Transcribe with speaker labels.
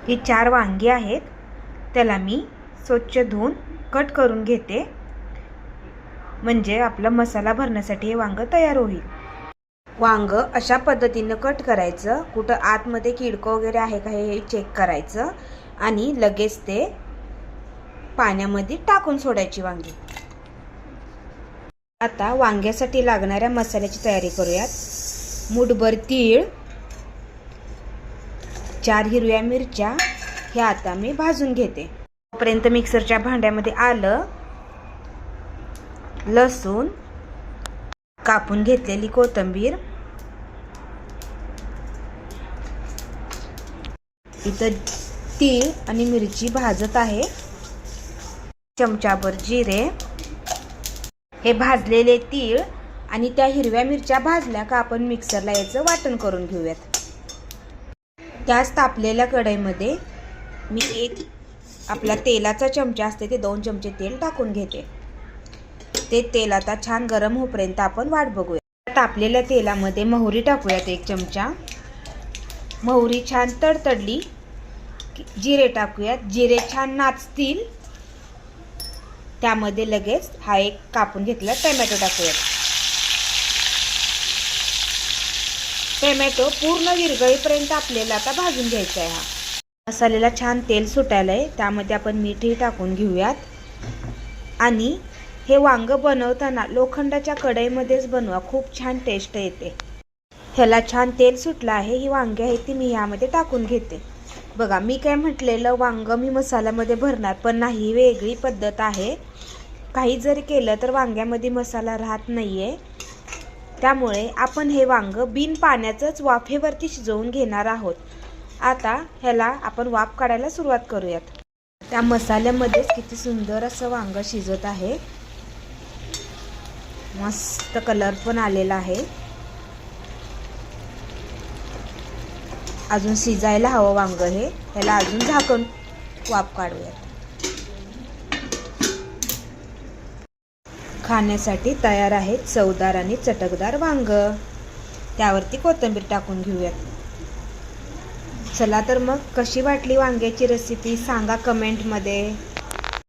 Speaker 1: ही 4 वांगी आहेत, त्याला मी स्वच्छ धुवून कट करून घेते, म्हणजे आपला मसाला भरण्यासाठी हे वांग तयार होईल। वांग अशा पद्धतीने कट करायचं, कुठं आतमध्ये किडकं वगैरे आहे का हे चेक करायचं आणि लगेच ते पाण्यामध्ये टाकून सोडायची वांगी। आता वांग्यासाठी लागणाऱ्या मसाल्याची तयारी करूयात। मूठभर तीळ, 4 हिरव्या मिरच्या हे आता मी भाजून घेते। तोपर्यंत मिक्सरच्या भांड्यामध्ये आलं, लसूण, कापून घेतलेली कोथिंबीर, इथं तीळ आणि मिरची भाजत आहे, चमचाभर जिरे। हे भाजलेले तीळ आणि त्या हिरव्या मिरच्या भाजल्या का आपण मिक्सरला याचं वाटण करून घेऊयात। त्याच तापलेल्या कढईमध्ये मी एक आपला तेलाचा चमचा असते ते 2 चमचे तेल टाकून घेते। ते तेल आता छान गरम होईपर्यंत आपण वाट बघूया। तापलेल्या तेलामध्ये मोहरी टाकूयात 1 चमचा। मोहरी छान तडतडली, जिरे टाकूयात। जिरे छान नाचतील त्यामध्ये लगेच हा एक कापून घेतलेला टोमॅटो टाकूयात। टोमॅटो पूर्ण विरघळेपर्यंत आपल्याला आता भाजून घ्यायचा आहे। हा मसाल्याला छान तेल सुटायलंय, त्यामध्ये आपण मीठही टाकून घेऊयात। आणि हे वांग बनवताना लोखंडाच्या कढईमध्येच बनवा, खूप छान टेस्ट येते। ह्याला छान तेल सुटलं आहे, ही वांगी आहे ती मी यामध्ये टाकून घेते। बघा, मी काय म्हटलेलं वांग मी मसाल्यामध्ये भरणार, पण नाही, वेगळी पद्धत आहे। काही जरी केलं तर वांग्यामध्ये मसाला राहत नाहीये, त्यामुळे आपण हे वांग बिन पाण्याचंच वाफेवरती शिजवून घेणार आहोत। आता ह्याला आपण वाफ काढायला सुरुवात करूयात। त्या मसाल्यामध्येच किती सुंदर असं वांग शिजत आहे, मस्त कलर पण आलेला आहे। अजून शिजायला हवं वांग हे, ह्याला अजून झाकून वाफ काढूयात। खाण्यासाठी तयार आहे चवदार आणि चटकदार वांग। त्यावरती कोथिंबीर टाकून घेऊयात। चला तर मग कशी वाटली वांग्याची रेसिपी सांगा कमेंटमध्ये।